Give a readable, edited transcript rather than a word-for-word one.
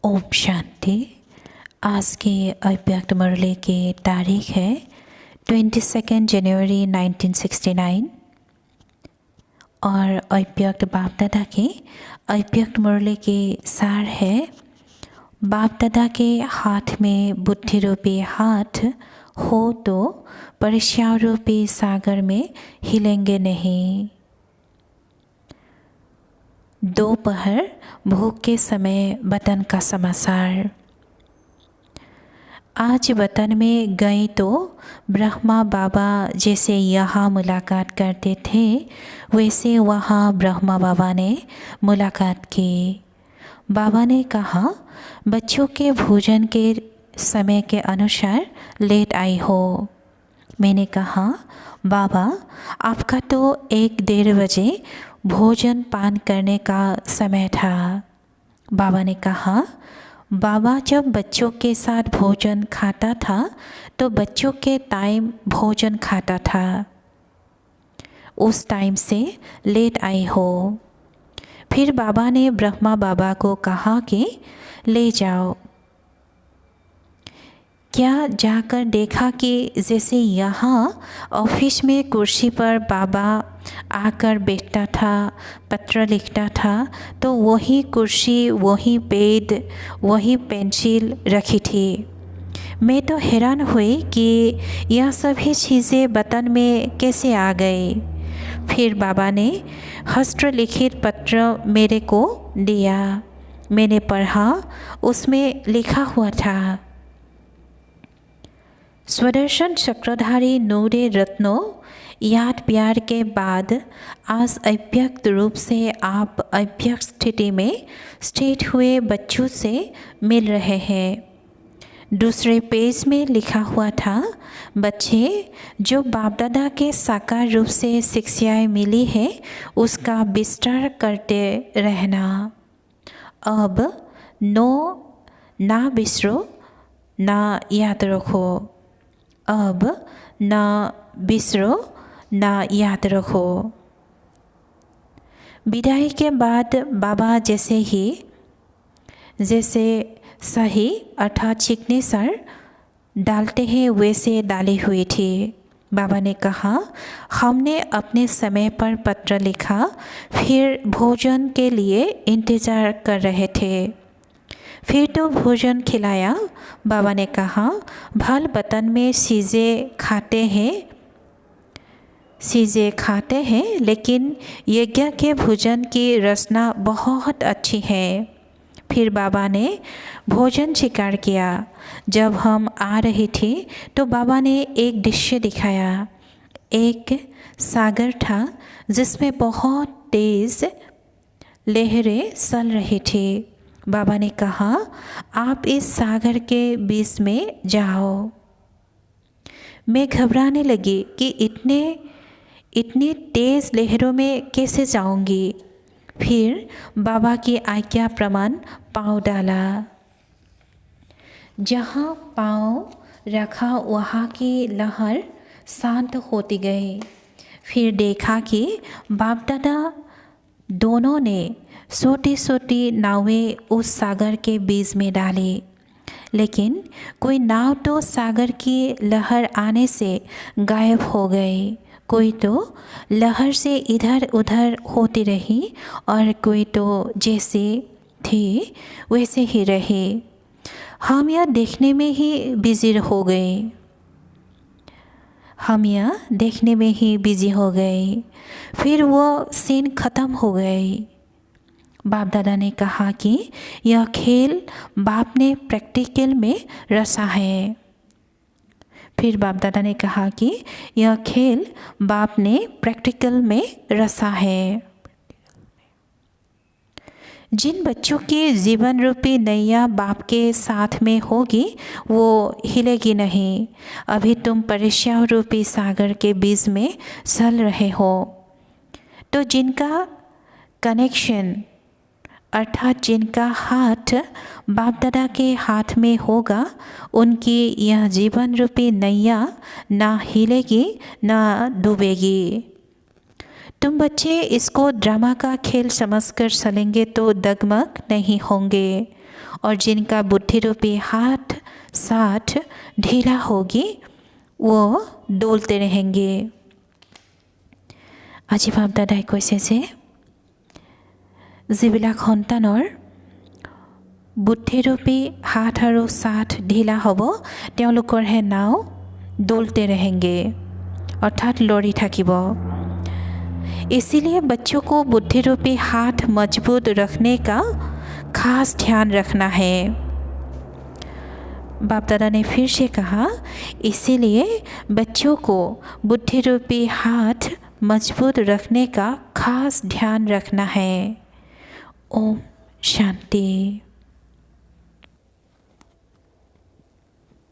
ओम शांति। आज की अव्यक्त मुरली की तारीख है 22 जनवरी 1969 और अव्यक्त बाप दादा की अव्यक्त मुरली की सार है। बाप दादा के हाथ में बुद्धि रूपी हाथ हो तो परीक्षा रूपी सागर में हिलेंगे नहीं। दोपहर भूख के समय वतन का समाचार। आज वतन में गए तो ब्रह्मा बाबा जैसे यहाँ मुलाकात करते थे वैसे वहाँ ब्रह्मा बाबा ने मुलाकात की। बाबा ने कहा, बच्चों के भोजन के समय के अनुसार लेट आई हो। मैंने कहा, बाबा आपका तो 1-1:30 बजे भोजन पान करने का समय था। बाबा ने कहा, बाबा जब बच्चों के साथ भोजन खाता था तो बच्चों के टाइम भोजन खाता था, उस टाइम से लेट आई हो। फिर बाबा ने ब्रह्मा बाबा को कहा कि ले जाओ। क्या जाकर देखा कि जैसे यहाँ ऑफिस में कुर्सी पर बाबा आकर बैठता था, पत्र लिखता था, तो वही कुर्सी, वही पेड, वही पेंसिल रखी थी। मैं तो हैरान हुई कि यह सभी चीज़ें वतन में कैसे आ गई। फिर बाबा ने हस्तलिखित पत्र मेरे को दिया। मैंने पढ़ा, उसमें लिखा हुआ था, स्वदर्शन चक्रधारी नूरे रत्नों, याद प्यार के बाद आज अव्यक्त रूप से आप अव्यक्त स्थिति में स्थित हुए बच्चों से मिल रहे हैं। दूसरे पेज में लिखा हुआ था, बच्चे जो बाप दादा के साकार रूप से शिक्षाएं मिली है उसका विस्तार करते रहना। अब ना बिसरो, ना याद रखो। अब ना बिसरो, ना याद रखो। विदाई के बाद बाबा जैसे सही अर्थात चिकने सर डालते हैं वैसे डाली हुई थी। बाबा ने कहा, हमने अपने समय पर पत्र लिखा, फिर भोजन के लिए इंतज़ार कर रहे थे, फिर तो भोजन खिलाया। बाबा ने कहा, भल वतन में चीज़ें खाते हैं लेकिन यज्ञ के भोजन की रचना बहुत अच्छी है। फिर बाबा ने भोजन स्वीकार किया। जब हम आ रही थी तो बाबा ने एक दृश्य दिखाया। एक सागर था जिसमें बहुत तेज़ लहरें चल रही थी। बाबा ने कहा, आप इस सागर के बीच में जाओ। मैं घबराने लगी कि इतनी तेज़ लहरों में कैसे जाऊंगी। फिर बाबा की आज्ञा प्रमाण पाँव डाला। जहाँ पाँव रखा वहाँ की लहर शांत होती गई। फिर देखा कि बाप दादा दोनों ने छोटी छोटी नावें उस सागर के बीच में डाली, लेकिन कोई नाव तो सागर की लहर आने से गायब हो गई, कोई तो लहर से इधर उधर होती रही और कोई तो जैसे थी वैसे ही रही। हम यह देखने में ही बिजी हो गए। फिर वो सीन ख़त्म हो गई। बाप दादा ने कहा कि यह खेल बाप ने प्रैक्टिकल में रचा है। फिर बाप दादा ने कहा कि यह खेल बाप ने प्रैक्टिकल में रचा है। जिन बच्चों की जीवन रूपी नैया बाप के साथ में होगी वो हिलेगी नहीं। अभी तुम परीक्षा रूपी सागर के बीच में चल रहे हो, तो जिनका कनेक्शन अर्थात जिनका हाथ बाप दादा के हाथ में होगा उनकी यह जीवन रूपी नैया ना हिलेगी ना डूबेगी। तुम बच्चे इसको ड्रामा का खेल समझकर चलेंगे तो डगमग नहीं होंगे, और जिनका बुद्धि रूपी हाथ साथ ढीला होगी वो डोलते रहेंगे। আজি বাপ দাদাই কৈছে যে যিবিলাক সন্তানৰ বুদ্ধিৰূপী হাত আৰু ছাঠ ঢিলা হ'ব তেওঁলোকৰহে নাও ডোলতে रहेंगे, অৰ্থাৎ লৰি থাকিব। इसीलिए बच्चों को बुद्धि रूपी हाथ मजबूत रखने का खास ध्यान रखना है। बाप दादा ने फिर से कहा, इसीलिए बच्चों को बुद्धि रूपी हाथ मजबूत रखने का खास ध्यान रखना है। ओम शांति।